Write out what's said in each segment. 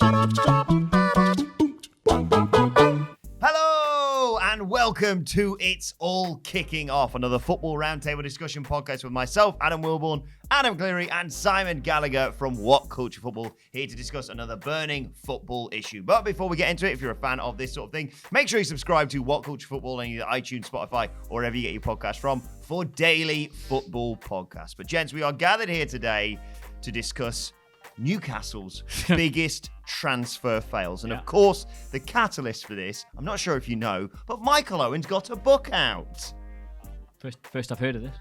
Hello and welcome to It's All Kicking Off, another football roundtable discussion podcast with myself, Adam Wilbourn, Adam Clery, and Simon Gallagher from What Culture Football, here to discuss another burning football issue. But before we get into it, if you're a fan of this sort of thing, make sure you subscribe to What Culture Football on either iTunes, Spotify, or wherever you get your podcast from for daily football podcasts. But gents, we are gathered here today to discuss Newcastle's biggest transfer fails. And of course, the catalyst for this, I'm not sure if you know, but Michael Owen's got a book out. First I've heard of this.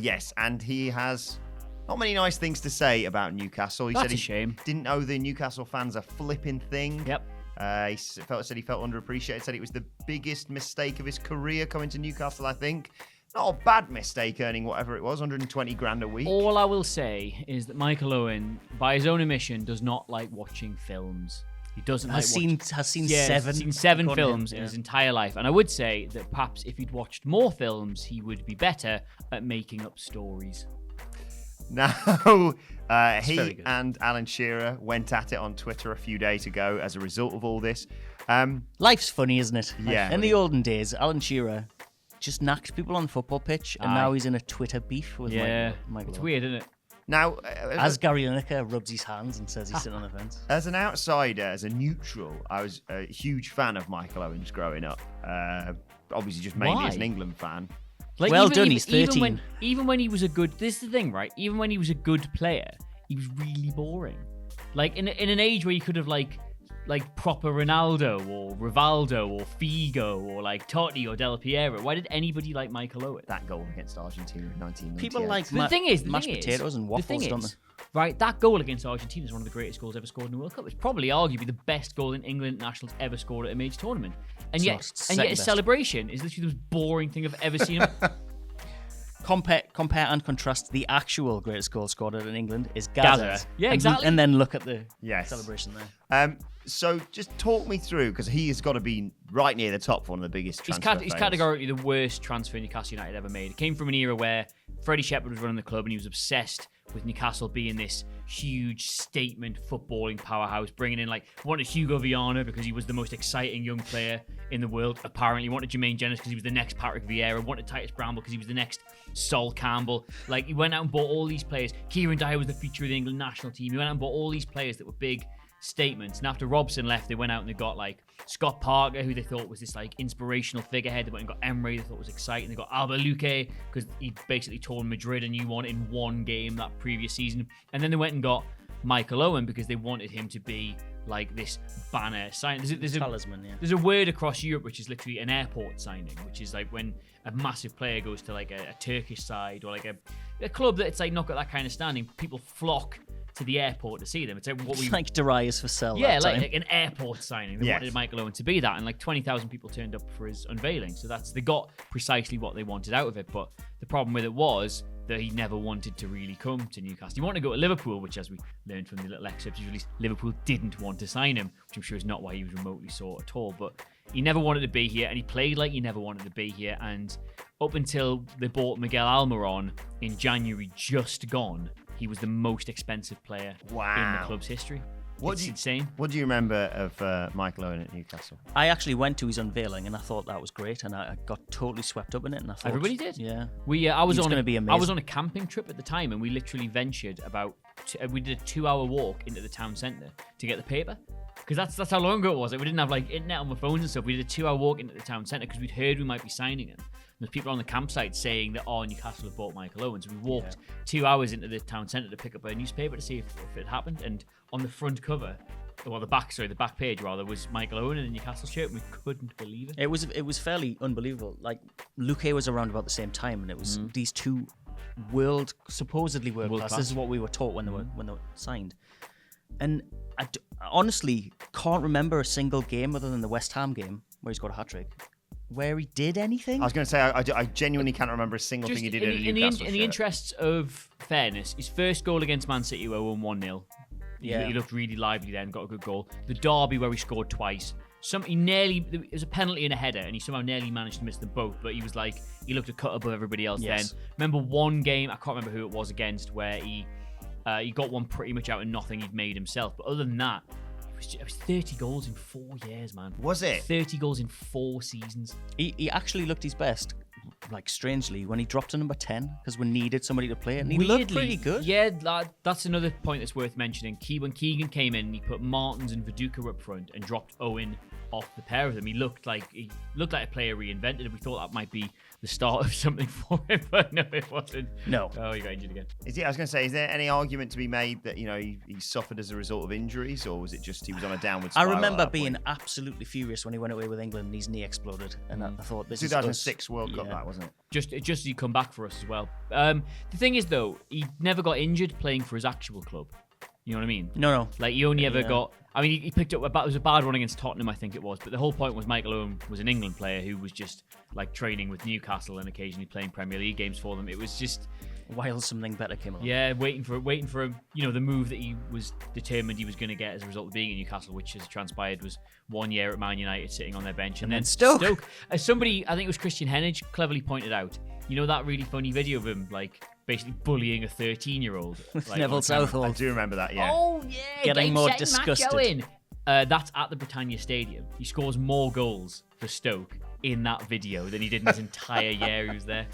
Yes, and he has not many nice things to say about Newcastle. He That's said a he shame. didn't know the Newcastle fans are flipping thing. Yep. He said he felt underappreciated, said it was the biggest mistake of his career coming to Newcastle, I think. Not a bad mistake earning whatever it was, 120 grand a week. All I will say is that Michael Owen, by his own admission, does not like watching films. He doesn't has seen seven films in his entire life. And I would say that perhaps if he'd watched more films, he would be better at making up stories. Now, he and Alan Shearer went at it on Twitter a few days ago as a result of all this. Life's funny, isn't it? Yeah. In the olden days, Alan Shearer just knocked people on the football pitch, and now he's in a Twitter beef with Michael It's Owen. weird, isn't it? Now, As Gary Lineker rubs his hands and says he's sitting on the fence. as an outsider, as a neutral, I was a huge fan of Michael Owens growing up. Obviously, just mainly as an England fan. Like, Well done, he's 13. Even when he was a good... This is the thing, right? Even when he was a good player, he was really boring. Like, in an age where you could have, like proper Ronaldo or Rivaldo or Figo or like Totti or Del Piero. Why did anybody like Michael Owen? That goal against Argentina in 1998. People like mashed potatoes and waffles, don't they? Right, that goal against Argentina is one of the greatest goals ever scored in the World Cup. It's probably arguably the best goal in England nationals ever scored at a major tournament. And yet his celebration is literally the most boring thing I've ever seen. Compare and contrast the actual greatest goal scored in England is Gaza. Yeah, exactly. And then look at the Yes. celebration there. So just talk me through, because he has got to be right near the top for one of the biggest transfer He's fails. categorically the worst transfer Newcastle United ever made. It came from an era where Freddie Shepherd was running the club and he was obsessed with Newcastle being this huge statement footballing powerhouse, bringing in wanted Hugo Viana because he was the most exciting young player in the world. Apparently, wanted Jermaine Jennings because he was the next Patrick Vieira. Wanted Titus Bramble because he was the next Sol Campbell. He went out and bought all these players. Kieran Dyer was the future of the England national team. He went out and bought all these players that were big statements. And after Robson left, they went out and they got Scott Parker, who they thought was this inspirational figurehead. They went and got Emery, they thought was exciting. They got Alba Luque because he basically torn Madrid a new one in one game that previous season. And then they went and got Michael Owen because they wanted him to be this banner sign. There's talisman, yeah. There's a word across Europe which is literally an airport signing, which is when a massive player goes to a Turkish side or a club that's not got that kind of standing. People flock to the airport to see them. It's what we like Darius for sale. Yeah, that time. like an airport signing. They wanted Michael Owen to be that, and 20,000 people turned up for his unveiling. So they got precisely what they wanted out of it. But the problem with it was that he never wanted to really come to Newcastle. He wanted to go to Liverpool, which, as we learned from the little excerpts he released, Liverpool didn't want to sign him, which I'm sure is not why he was remotely sought at all. But he never wanted to be here, and he played like he never wanted to be here. And up until they bought Miguel Almiron in January, just gone, he was the most expensive player in the club's history. It's insane. What do you remember of Michael Owen at Newcastle? I actually went to his unveiling and I thought that was great, and I got totally swept up in it. And I thought everybody did. Yeah, I was on a camping trip at the time, and we literally ventured we did a 2-hour walk into the town centre to get the paper. Because that's how long ago it was. We didn't have internet on my phones and stuff. We did a 2-hour walk into the town centre because we'd heard we might be signing him. There's people on the campsite saying that, Newcastle have bought Michael Owen. So we walked 2 hours into the town centre to pick up a newspaper to see if it happened. And on the front cover, the back page rather, was Michael Owen in a Newcastle shirt. And we couldn't believe it. It was fairly unbelievable. Luque was around about the same time, and it was these two supposedly world class. This is what we were taught when they were signed. And I honestly can't remember a single game other than the West Ham game where he's got a hat-trick where he did anything. I was going to say, I genuinely can't remember a single thing he did in a Newcastle in the interests of fairness, his first goal against Man City where we won 1-0. Yeah. He looked really lively then, got a good goal. The derby where he scored twice. It was a penalty and a header, and he somehow nearly managed to miss them both, but he looked a cut above everybody else then. Remember one game, I can't remember who it was against, where he got one pretty much out of nothing he'd made himself, but other than that, he it was 30 goals in 4 years, man. Was it? 30 goals in 4 seasons. He actually looked his best, like strangely, when he dropped to number 10 because we needed somebody to play it, and he looked pretty good. Yeah, that's another point that's worth mentioning. When Keegan came in, he put Martins and Viduka up front and dropped Owen off the pair of them. He looked like a player reinvented, and we thought that might be the start of something for him, but no, it wasn't. No. Oh, he got injured again. I was going to say, is there any argument to be made that he suffered as a result of injuries, or was it just he was on a downward spiral? I remember at that being point? absolutely furious when he went away with England and his knee exploded, and I thought this 2006 is World Cup, that wasn't it? Just as he come back for us as well. The thing is, though, he never got injured playing for his actual club. You know what I mean? No. Like, he only ever got... I mean, he picked up... It was a bad one against Tottenham, I think it was. But the whole point was Michael Owen was an England player who was just, like, training with Newcastle and occasionally playing Premier League games for them. It was just... While something better came along. Yeah, waiting for the move that he was determined he was going to get as a result of being in Newcastle, which has transpired was 1 year at Man United sitting on their bench. And then Stoke. As somebody, I think it was Christian Hennig, cleverly pointed out, that really funny video of him, like, basically bullying a 13-year-old. Like, Neville Southall. I do remember that, yeah. Oh, yeah. Getting more disgusted. That's at the Britannia Stadium. He scores more goals for Stoke in that video than he did in his entire year he was there.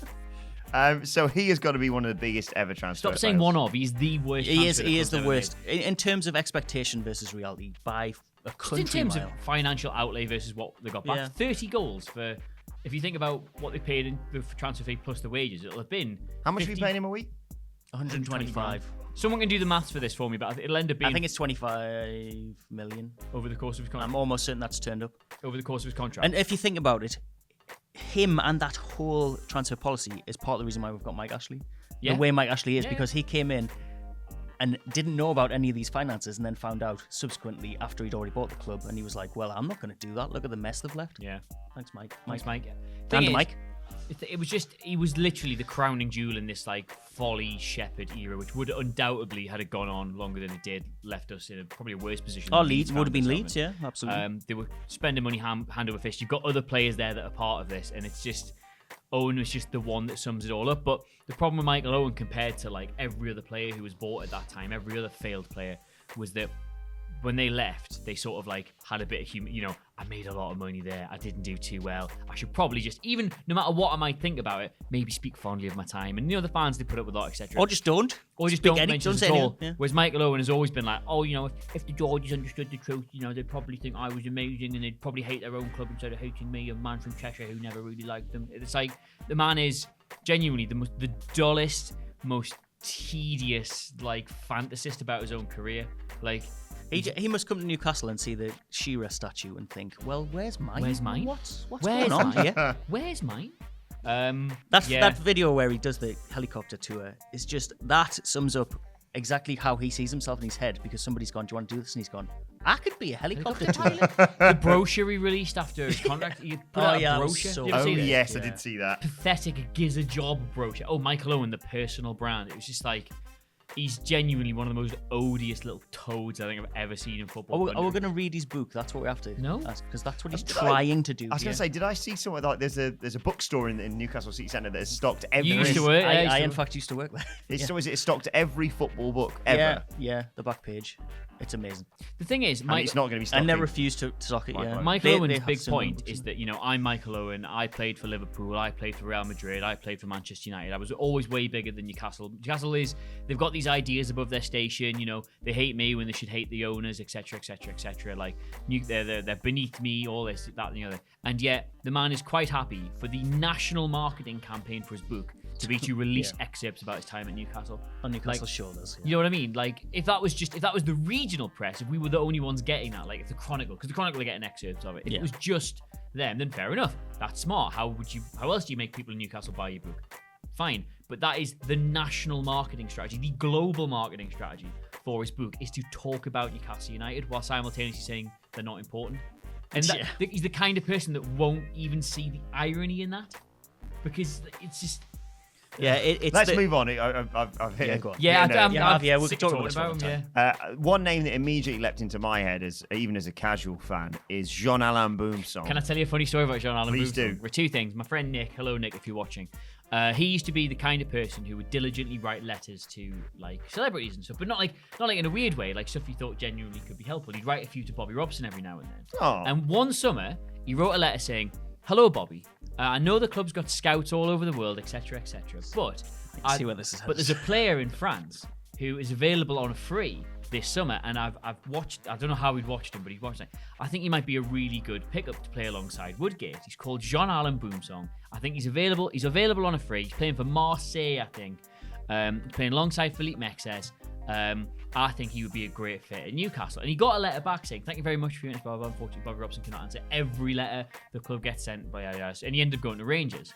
So he has got to be one of the biggest ever transfers. Stop saying one of. He's the worst. He is the worst in terms of expectation versus reality by a country Just in terms mile. of financial outlay versus what they got back. Yeah. 30 goals for. If you think about what they paid in the transfer fee plus the wages, it'll have been. How much are we paying him a week? 125. Someone can do the maths for this for me, but it'll end up being. I think it's 25 million. Over the course of his contract. I'm almost certain that's turned up. Over the course of his contract. And if you think about it, him and that whole transfer policy is part of the reason why we've got Mike Ashley. Yeah. The way Mike Ashley is, Yeah. because he came in and didn't know about any of these finances and then found out subsequently after he'd already bought the club, and he was like, well, I'm not going to do that. Look at the mess they've left. Yeah. Thanks, Mike. Thanks, Mike. And Mike. It was just, he was literally the crowning jewel in this like Folly Shepherd era, which would undoubtedly, had it gone on longer than it did, left us in probably a worse position. Oh, than Leeds would have been found Leeds, themselves yeah, absolutely. in. They were spending money hand over fist. You've got other players there that are part of this, and it's just, Owen was just the one that sums it all up. But the problem with Michael Owen compared to like every other player who was bought at that time, every other failed player, was that when they left, they sort of like had a bit of humor. I made a lot of money there. I didn't do too well. I should probably just, even no matter what I might think about it, maybe speak fondly of my time. And the fans they put up with that, etc. Or just don't. Or just Speak don't mention it at all. Yeah. Whereas Michael Owen has always been like, if the Geordies understood the truth, they'd probably think I was amazing, and they'd probably hate their own club instead of hating me, a man from Cheshire who never really liked them. It's like, the man is genuinely the dullest, most tedious, like, fantasist about his own career. Like, he must come to Newcastle and see the Shearer statue and think, well, where's mine? Where's mine? What's Where's going on mine? here? Where's mine? That video where he does the helicopter tour is just, that sums up exactly how he sees himself in his head, because somebody's gone, do you want to do this? And he's gone, I could be a helicopter pilot. The brochure he released after his contract, he put out a brochure. Did you ever see this? Yes, I did see that. Pathetic gizzard job brochure. Oh, Michael Owen, the personal brand. It was just like, he's genuinely one of the most odious little toads I think I've ever seen in football. Are we going to read his book? That's what we have to. No, because that's what he's trying to do. I was going to say, did I see somewhere like there's a bookstore in Newcastle City Centre that is stocked every. You used to work. I in fact used to work there. It's stocked every football book ever. Yeah, the back page. It's amazing. The thing is, it's not going to be stocked. And they refuse to stock it. Michael Owen's big point is that I'm Michael Owen. I played for Liverpool. I played for Real Madrid. I played for Manchester United. I was always way bigger than Newcastle. They've got these ideas above their station. They hate me when they should hate the owners, etc., etc., etc. Like, they're beneath me. All this, that, and the other. And yet the man is quite happy for the national marketing campaign for his book to release excerpts about his time at Newcastle on Newcastle's shoulders. You know what I mean? Like, if that was the regional press, if we were the only ones getting that, like if the Chronicle, because the Chronicle are getting excerpts of it, if it was just them, then fair enough. That's smart. How else do you make people in Newcastle buy your book? Fine, but that is the national marketing strategy, the global marketing strategy for his book is to talk about Newcastle United while simultaneously saying they're not important. And he's the kind of person that won't even see the irony in that, because it's just. Yeah, let's move on. I've hit it. We can talk about him. One name that immediately leapt into my head, even as a casual fan, is Jean-Alain Boumsong. Can I tell you a funny story about Jean-Alain Boumsong? Please do. Two things. My friend Nick, hello Nick, if you're watching. He used to be the kind of person who would diligently write letters to like celebrities and stuff, but not like in a weird way, like stuff he thought genuinely could be helpful. He'd write a few to Bobby Robson every now and then. Oh. And one summer, he wrote a letter saying, "Hello, Bobby. I know the club's got scouts all over the world, etc., etc. But see where this is headed. But there's a player in France who is available on a free this summer, and I've watched. I don't know how he'd watched him, but he watched it. I think he might be a really good pickup to play alongside Woodgate. He's called Jean-Alain Boumsong. I think he's available. He's available on a free. He's playing for Marseille, I think. Playing alongside Philippe Mexes. I think he would be a great fit at Newcastle." And he got a letter back saying, "Thank you very much for your interest, blah. Unfortunately, Bobby Robson cannot answer every letter the club gets sent by IRS." And he ended up going to Rangers.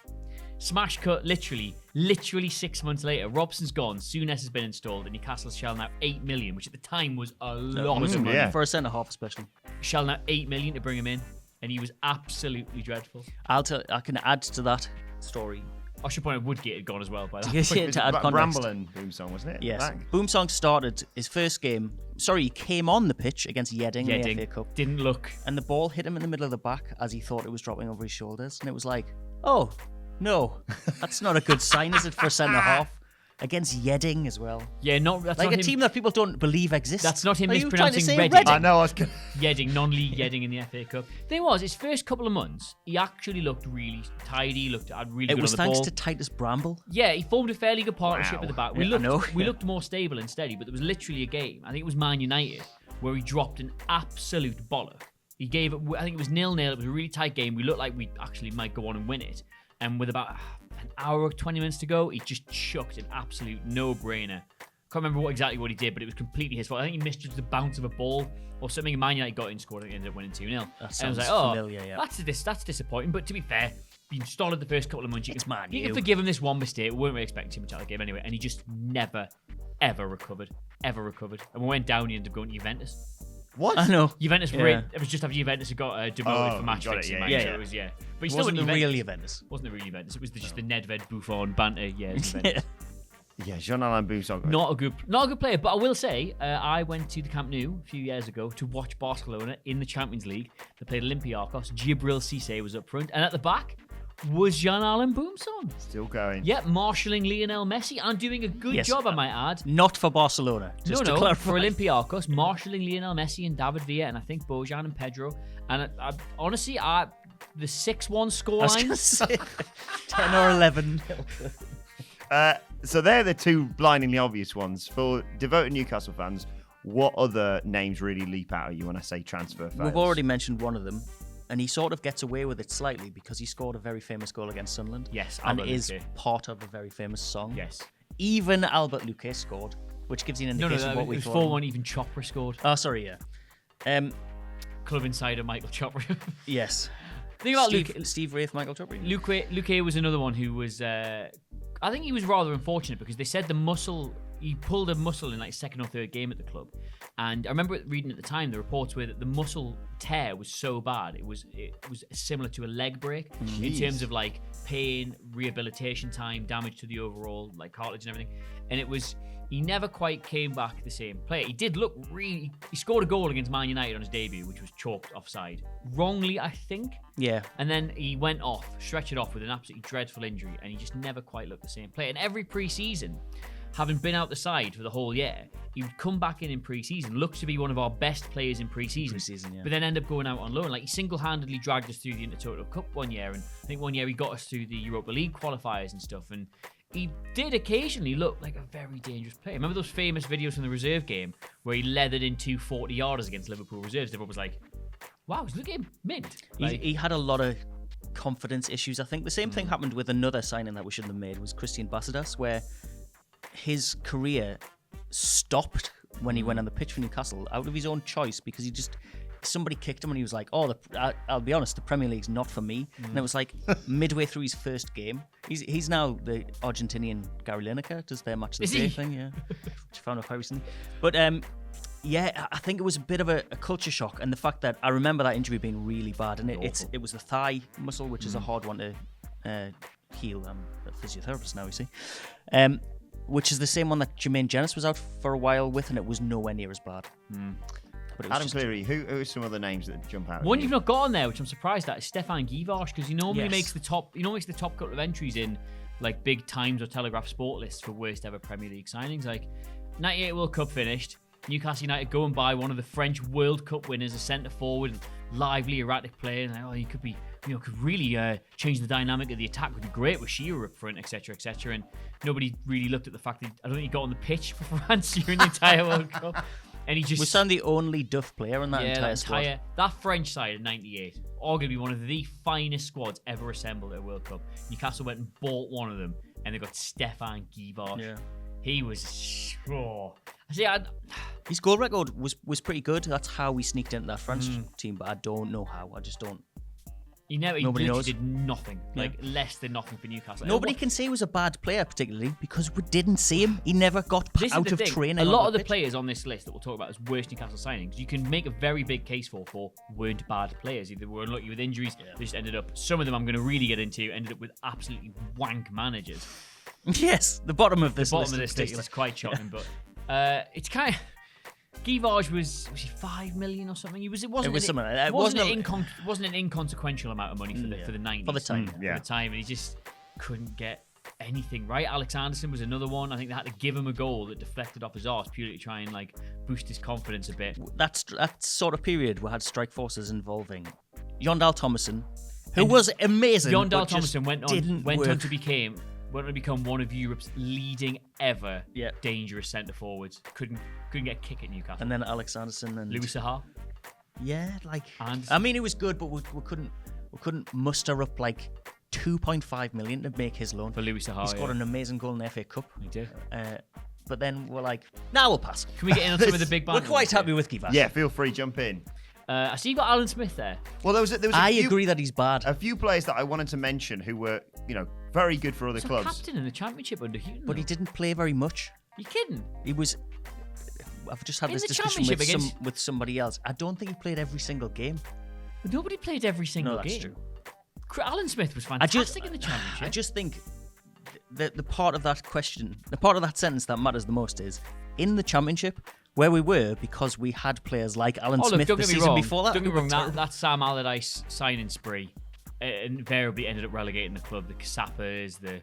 Smash cut, literally 6 months later. Robson's gone. Souness has been installed, and Newcastle shell now 8 million, which at the time was a lot of money. For a centre half, especially. Shell now 8 million to bring him in, and he was absolutely dreadful. I can add to that story. I should point out Woodgate had gone as well by that Yeah, point. to add context. Bramble and Boumsong, wasn't it? Yes. Back. Boumsong started his first game. Sorry, he came on the pitch against Yedding in the FA Cup. Didn't look. And the ball hit him in the middle of the back as he thought it was dropping over his shoulders. And it was like, oh, no, that's not a good sign, is it, for a centre half? Against Yedding as well. Yeah, that's like not a him. team that people don't believe exists. That's not him Are you trying to mispronouncing say Reading. I know. I was. Yedding, non-league Yedding in the FA Cup. Thing was, his first couple of months, he actually looked really tidy. Looked really good on the ball. It was thanks to Titus Bramble. Yeah, he formed a fairly good partnership Wow. at the back. Yeah, I know. We looked more stable and steady, but there was literally a game. I think it was Man United where he dropped an absolute bollock. He gave it. I think it was 0-0. It was a really tight game. We looked like we actually might go on and win it. And with about an hour or 20 minutes to go, he just chucked an absolute no-brainer. Can't remember exactly what he did, but it was completely his fault. I think he misjudged the bounce of a ball or something. Man United got in, scored, and ended up winning 2-0. That and I was like, familiar, yeah. that's disappointing. But to be fair, being solid the first couple of months, you can forgive him this one mistake. We weren't really expecting too much out of the game anyway, and he just never, ever recovered. And we went down, he ended up going to Juventus. What? I know. Juventus, Yeah. It was just after Juventus had got demoted for match fixing. yeah, But he still Wasn't went the to real Juventus. Juventus. Wasn't the real Juventus. It was just the Nedved Buffon banter. Yeah, Juventus. Yeah, Jean-Alain Boumsong. Not a good player. But I will say, I went to the Camp Nou a few years ago to watch Barcelona in the Champions League. They played Olympiacos. Djibril Cissé was up front, and at the back was Jean-Alain Boumsong. Still going. Yep, marshalling Lionel Messi and doing a good job, I might add. Not for Barcelona. Just to clarify. For Olympiacos, marshalling Lionel Messi and David Villa, and I think Bojan and Pedro. And honestly, the 6-1 I was scoreline. going to say 10 or 11. So they're the two blindingly obvious ones. For devoted Newcastle fans, what other names really leap out at you when I say transfer fails? We've already mentioned one of them, and he sort of gets away with it slightly because he scored a very famous goal against Sunderland. Yes, and Albert is Luque. part of a very famous song. Yes. Even Albert Luque scored, which gives you an indication of what we it was thought. 4-1, even Chopra scored. Oh, sorry, yeah. Club insider Michael Chopra. Yes. Think about Steve Wraith, Michael Chopra. Luque was another one who was... I think he was rather unfortunate because they said he pulled a muscle in like second or third game at the club. And I remember reading at the time, the reports were that the muscle tear was so bad, it was similar to a leg break in terms of like pain, rehabilitation time, damage to the overall like cartilage and everything. And he never quite came back the same player. He did look he scored a goal against Man United on his debut, which was chalked offside. Wrongly, I think. Yeah. And then he went stretched it off with an absolutely dreadful injury, and he just never quite looked the same player. And every pre-season, having been out the side for the whole year, he would come back in pre-season, looks to be one of our best players in pre-season, yeah. but then end up going out on loan. Like, he single-handedly dragged us through the Intertoto Cup one year, and I think one year he got us through the Europa League qualifiers and stuff, and he did occasionally look like a very dangerous player. Remember those famous videos from the reserve game where he leathered in 2 40-yarders against Liverpool reserves? Everyone was like, wow, look at him, mint. Like, He had a lot of confidence issues. I think the same thing happened with another signing that we shouldn't have made was Christian Basadas, where his career stopped when he went on the pitch for Newcastle out of his own choice because somebody kicked him and he was like, I'll be honest, the Premier League's not for me. And it was like midway through his first game. He's now the Argentinian Gary Lineker, does their match of the day thing, yeah. Which I found out quite recently. But yeah, I think it was a bit of a culture shock, and the fact that I remember that injury being really bad, and it was the thigh muscle, which is a hard one to heal. I'm a physiotherapist now, you see. Which is the same one that Jermaine Jenas was out for a while with, and it was nowhere near as bad. But it was Adam Clery, who are some other names that jump out? One you've not got on there, which I'm surprised at, is Stefan Givash, because he normally Yes. makes the top couple of entries in like big Times or Telegraph sport lists for worst ever Premier League signings. Like 98 World Cup finished. Newcastle United go and buy one of the French World Cup winners, a centre forward, lively, erratic player. And he could be, could really change the dynamic of the attack. Would be great with Shearer up front, etc., etc. And nobody really looked at the fact that I don't think he got on the pitch for France during the entire World Cup. And he just was the only Duff player in that entire squad. That French side in '98, arguably one of the finest squads ever assembled at a World Cup. Newcastle went and bought one of them, and they got Stefan Guivard. Yeah. He was his goal record was pretty good. That's how we sneaked into that French team, but I don't know how. I just don't. Nobody did nothing, less than nothing for Newcastle. Nobody can say he was a bad player, particularly because we didn't see him. He never got out of training. A lot of the players on this list that we'll talk about as worst Newcastle signings, you can make a very big case for weren't bad players. Either were unlucky with injuries, they just ended up. Some of them I'm going to really get into ended up with absolutely wank managers. Yes, the bottom of this list is quite shocking, but it's kind of. Guivard was he 5 million or something? It wasn't an inconsequential amount of money for the 90s. For the time. For the time, and he just couldn't get anything right. Alex Anderson was another one. I think they had to give him a goal that deflected off his arse purely to try and boost his confidence a bit. That sort of period we had strike forces involving Jon-Dahl Tomasson, who was amazing. Jon-Dahl Tomasson went on to become one of Europe's leading ever dangerous centre forwards. Couldn't get a kick at Newcastle. And then Alex Anderson and Louis Saha. Yeah, I mean, it was good, but we couldn't muster up 2.5 million to make his loan for Louis Saha. He scored an amazing goal in the FA Cup. He did. But then we're we'll pass. Can we get in on some of the big bands? We're quite happy with Guivard. Yeah, feel free, jump in. I see you got Alan Smith there. Well, there was I agree that he's bad. A few players that I wanted to mention who were, very good for other clubs. Captain in the Championship under Houghton. But he didn't play very much. You kidding? He was. I've just had this discussion with somebody else. I don't think he played every single game. But nobody played every single game. No, that's true. Alan Smith was fantastic in the Championship. I just think the part of that question, the part of that sentence that matters the most is in the Championship. Where we were because we had players like Alan Smith the season before that. Don't get me wrong, that Sam Allardyce signing spree invariably ended up relegating the club. The Casappas, the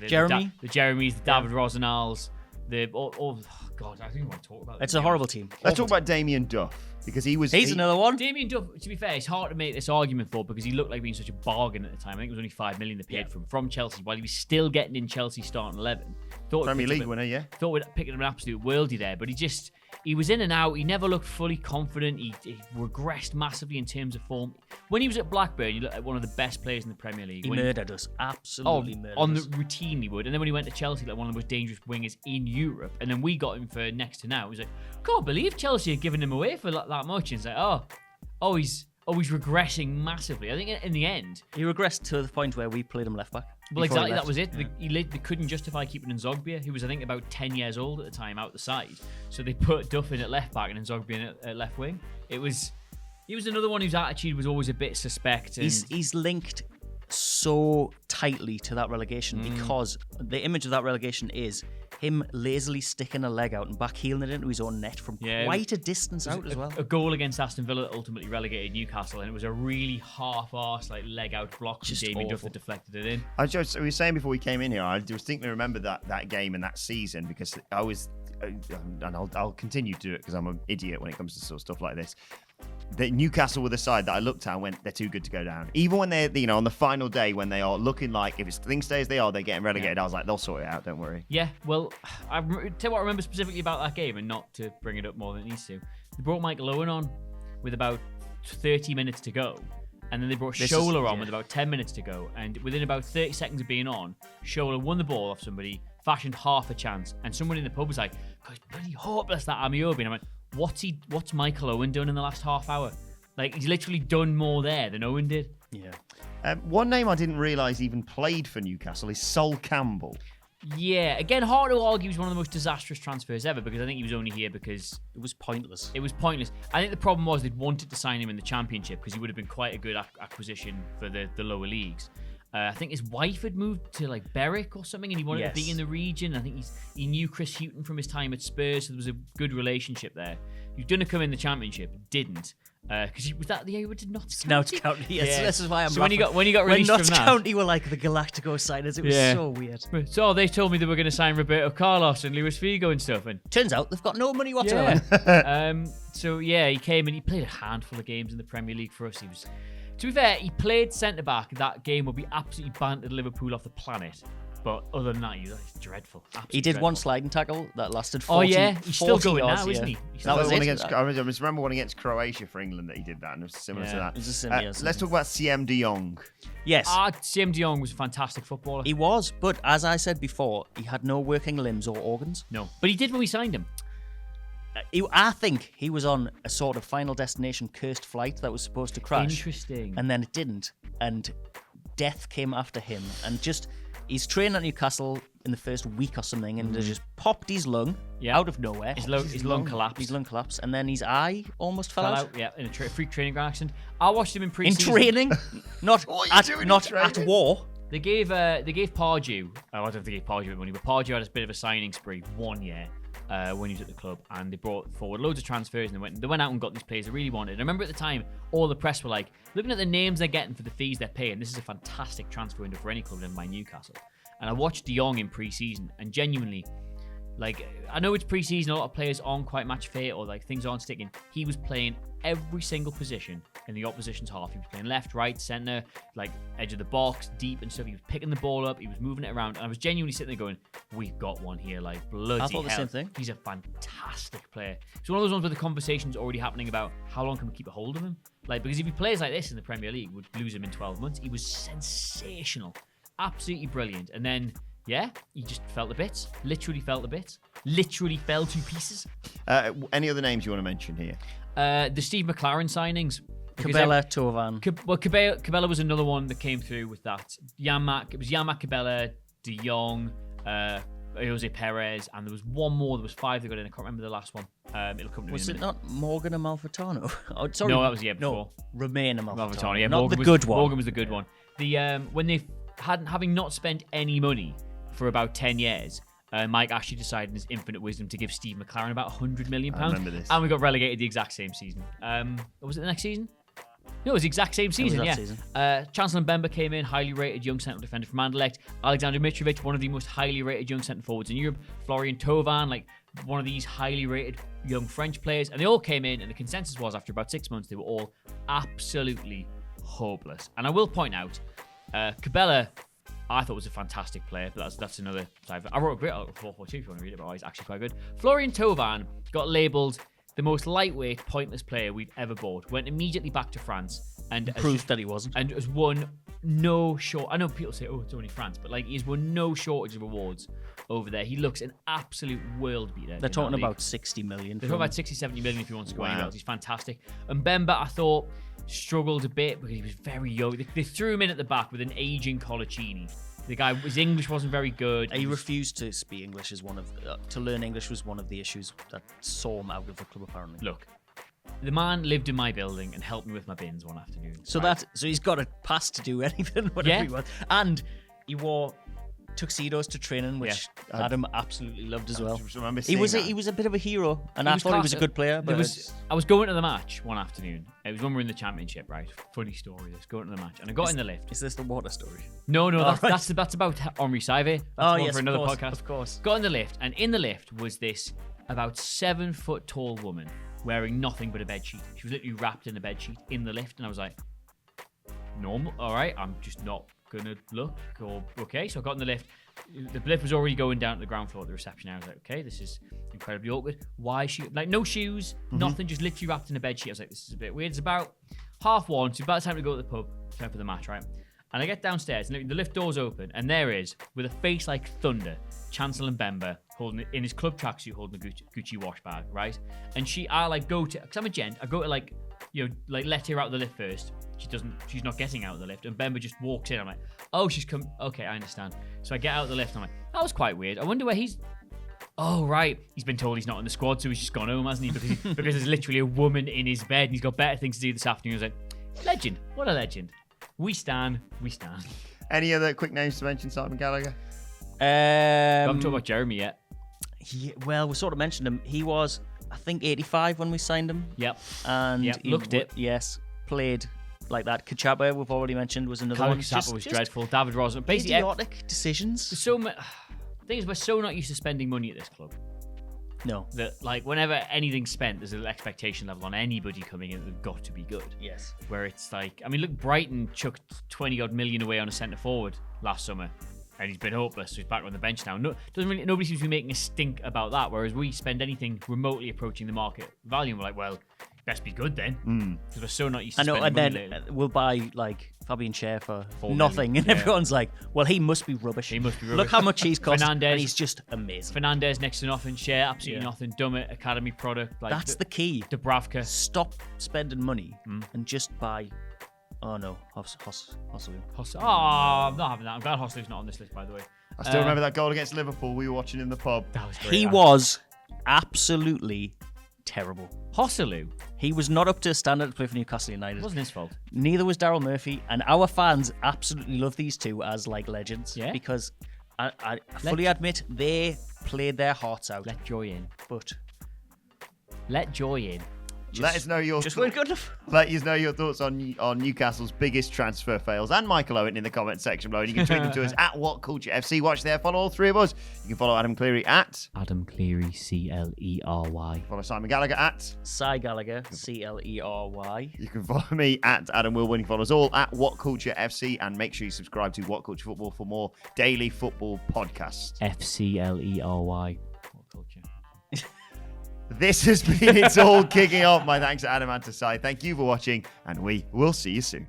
Jeremy? the Jeremys, the David Rosenals, God, I don't even want to talk about It's a horrible team. Let's talk about Damien Duff because he's another one. Damien Duff, to be fair, it's hard to make this argument for because he looked like being such a bargain at the time. I think it was only 5 million they paid from Chelsea while he was still getting in Chelsea's starting 11. Premier League winner, yeah. Thought we'd pick him an absolute worldie there, but he was in and out. He never looked fully confident. He regressed massively in terms of form. When he was at Blackburn, he looked like one of the best players in the Premier League. He murdered us. Absolutely murdered us. Routinely would. And then when he went to Chelsea, like one of the most dangerous wingers in Europe, and then we got him for next to now. He was like, can't believe Chelsea had given him away for that much. And it's like, he's regressing massively. I think in the end, he regressed to the point where we played him left back. Well, exactly, that was it. Yeah. They couldn't justify keeping Nzogbia, who was, I think, about 10 years old at the time, out the side. So they put Duff in at left back and Nzogbia in at left wing. He was another one whose attitude was always a bit suspect. And he's linked so tightly to that relegation because the image of that relegation is him lazily sticking a leg out and backheeling it into his own net from quite a distance out as well. A goal against Aston Villa that ultimately relegated Newcastle, and it was a really half-arsed leg out block from Damien Duff that deflected it in. We were saying before we came in here, I distinctly remember that game and that season because I was, and I'll continue to do it because I'm an idiot when it comes to sort of stuff like this. That Newcastle were the side that I looked at and went, they're too good to go down. Even when they're, on the final day when they are looking like if things stay as they are, they're getting relegated. I was like, they'll sort it out, don't worry. Yeah, well, I tell you what I remember specifically about that game, and not to bring it up more than it needs to. They brought Michael Owen on with about 30 minutes to go, and then they brought Shola on with about 10 minutes to go, and within about 30 seconds of being on, Shola won the ball off somebody, fashioned half a chance, and someone in the pub was like, God, bloody hopeless that Amiobi, and I went, what's Michael Owen done in the last half hour? He's literally done more there than Owen did. Yeah. One name I didn't realise even played for Newcastle is Sol Campbell. Yeah, again, hard to argue he was one of the most disastrous transfers ever because I think he was only here because it was pointless. I think the problem was they'd wanted to sign him in the Championship because he would have been quite a good acquisition for the lower leagues. I think his wife had moved to Berwick or something, and he wanted to be in the region. I think he knew Chris Hughton from his time at Spurs, so there was a good relationship there. He was going to come in the Championship, didn't. Because was that the year we did Notts Notts County? County. Yes, Yeah. this is why I'm. So when you got when released Notts from that, County were like the Galactico signers, it was so weird. so they told me they were going to sign Roberto Carlos and Luis Figo and stuff, and Turns out they've got no money whatsoever. So yeah, he came and he played a handful of games in the Premier League for us. He was, to be fair, he played centre back. That game where we absolutely bantered Liverpool off the planet. But other than that, he was dreadful. He did dreadful. one sliding tackle that lasted 40 he's still going yards, now, isn't he? That was it. one against. I just remember one against Croatia for England that he did that, and it was similar to that. It was a similar, Let's talk about CM De Jong. Yes. CM De Jong was a fantastic footballer. He was, but as I said before, he had no working limbs or organs. No, but he did when we signed him. I think he was on a sort of Final Destination cursed flight that was supposed to crash. Interesting. And then it didn't. And death came after him. And he's training at Newcastle in the first week or something, and they just popped his lung out of nowhere. His lung collapsed. His lung collapsed, and then his eye almost fell out. Yeah, in a freak training ground accident. I watched him in In pre-season. training, not What are you doing in training? at war. They gave Pardew. I don't know if they gave Pardew money, but Pardew had a bit of a signing spree one year when he was at the club, and they brought forward loads of transfers, and they went out and got these players they really wanted. And I remember at the time, all the press were like, looking at the names they're getting for the fees they're paying, this is a fantastic transfer window for any club led by Newcastle. And I watched De Jong in pre-season, and genuinely, like, I know it's pre-season, a lot of players aren't quite match fit, or like things aren't sticking. He was playing every single position in the opposition's half. He was playing left, right, centre, like edge of the box, deep and stuff. He was picking the ball up, he was moving it around, and I was genuinely sitting there going, we've got one here, like, bloody hell. I thought the same thing. He's a fantastic player. It's one of those ones where the conversation's already happening about how long can we keep a hold of him? Like, because if he plays like this in the Premier League, we'd lose him in 12 months. He was sensational. Absolutely brilliant. And then, yeah, he just felt the bits. Literally felt the bits. Literally fell to pieces. Any other names you want to mention here? The Steve McClaren signings. Cabela, Tovan. Cabela was another one that came through with that. It was Jan-Mac, Cabela, De Jong, Jose Perez, and there was one more. There was 5 that got in. I can't remember the last one. It'll come to me Was in a it minute. not Morgan Amalfitano? Oh, sorry. No, that was the year before. Romain Amalfitano. Malfitano, yeah, not Morgan the was, good one. Morgan was the good one. The when they having not spent any money for about 10 years, Mike Ashley decided in his infinite wisdom to give Steve McClaren about £100 million. I remember this. And we got relegated the exact same season. Was it the next season? No, it was the exact same season, that yeah. season. Chancellor Mbemba came in, highly rated young central defender from Anderlecht. Alexander Mitrovic, one of the most highly rated young centre forwards in Europe. Florian Thauvin, like one of these highly rated young French players. And they all came in, and the consensus was after about 6 months, they were all absolutely hopeless. And I will point out, Cabela, I thought was a fantastic player, but that's another side. I wrote a great article for 442 if you want to read it, but he's actually quite good. Florian Thauvin got labelled the most lightweight, pointless player we've ever bought. Went immediately back to France and Proved that he wasn't. And has won no short. I know people say, "Oh, it's only France," but like he's won no shortage of awards over there. He looks an absolute world beater. They're talking about 60 million. They're talking about 60, 70 million if he wants to go Wow. anywhere else. He's fantastic. And Mbemba, I thought, struggled a bit because he was very young. They threw him in at the back with an aging Colaccini. The guy, his English wasn't very good. He refused to speak English as to learn English was one of the issues that saw him out of the club apparently. Look, the man lived in my building and helped me with my bins one afternoon. So right? so he's got a pass to do anything, whatever he wants. And he wore tuxedos to training, which Adam absolutely loved as well. I remember He was seeing he was a bit of a hero, and He I was thought he was a class. good player. But I was going to the match one afternoon. It was when we were in the championship, right? Funny story. This going to the match, and I got in the lift. is this the water story? No, right. that's about Henri Saivet. That's one for another podcast. Of course. Got in the lift, and in the lift was this about 7 foot tall woman wearing nothing but a bed sheet. She was literally wrapped in a bed sheet in the lift, and I was like, normal, all right. I'm just not gonna look or okay. So I got in the lift. The lift was already going down to the ground floor at the reception. I was like, okay, this is incredibly awkward. Why is she like no shoes, nothing, just literally wrapped in a bed sheet? I was like, this is a bit weird. It's about 1:30, so about the time to go to the pub, time for the match, right? And I get downstairs, and the lift doors open, and there is, with a face like thunder, Chancellor Mbemba holding in his club tracksuit, holding a Gucci wash bag, right? And I like go to, because I'm a gent, I go to like, you know, like let her out of the lift first. She's not getting out of the lift, and Mbemba just walks in. I'm like, oh, she's come. Okay, I understand. So I get out of the lift, and I'm like, that was quite weird. I wonder where he's. Oh, right. He's been told he's not in the squad, so he's just gone home, hasn't he? Because there's literally a woman in his bed, and he's got better things to do this afternoon. I was like, legend. What a legend. We stand. Any other quick names to mention, Simon Gallagher? I haven't talked about Jeremy yet. Well, we sort of mentioned him. He was I think 85 when we signed him. Yep. And Yep, looked it. Yes, played like that. Kachapa, we've already mentioned, was another one. Kachapa was dreadful. David Ross. Basically, idiotic decisions. the thing is, we're so not used to spending money at this club. No. That, like, whenever anything's spent, there's an expectation level on anybody coming in that they've got to be good. Yes. Where it's like, I mean, look, Brighton chucked 20-odd million away on a centre forward last summer, and he's been hopeless. So he's back on the bench now. Nobody seems to be making a stink about that. Whereas we spend anything remotely approaching the market value, and we're like, well, best be good then, because we're so not used to spending money lately. And then we'll buy like Fabian Schär for $4 nothing, million. and everyone's like, well, he must be rubbish. He must be rubbish. Look how much he's cost, Fernandes. and he's just amazing. Fernandes next to nothing. Schär absolutely nothing. Dummett academy product. Like That's the key. Dubravka. Stop spending money and just buy. Oh no, Hosselu. I'm not having that. I'm glad Hoslu's not on this list, by the way. I still remember that goal against Liverpool we were watching in the pub. That was great. He was absolutely terrible. Hosselu. He was not up to standard to play for Newcastle United. It wasn't his fault. Neither was Daryl Murphy, and our fans absolutely love these two as like legends. Yeah. Because I fully admit they played their hearts out. Let joy in. But Let joy in. Let us know your just weren't good enough. Let us know your thoughts on Newcastle's biggest transfer fails and Michael Owen in the comment section below. And you can tweet them to us at WhatCultureFC. Watch there. Follow all three of us. You can follow Adam Clery at Adam Clery, Clery. Follow Simon Gallagher at Si Gallagher, Clery. You can follow me at Adam Wilbourn. You can follow us all at WhatCultureFC, and make sure you subscribe to What Culture Football for more daily football podcasts. FCLERY. What culture? This has been It's All Kicking Off. My thanks to Adam and to Si. Thank you for watching, and we will see you soon.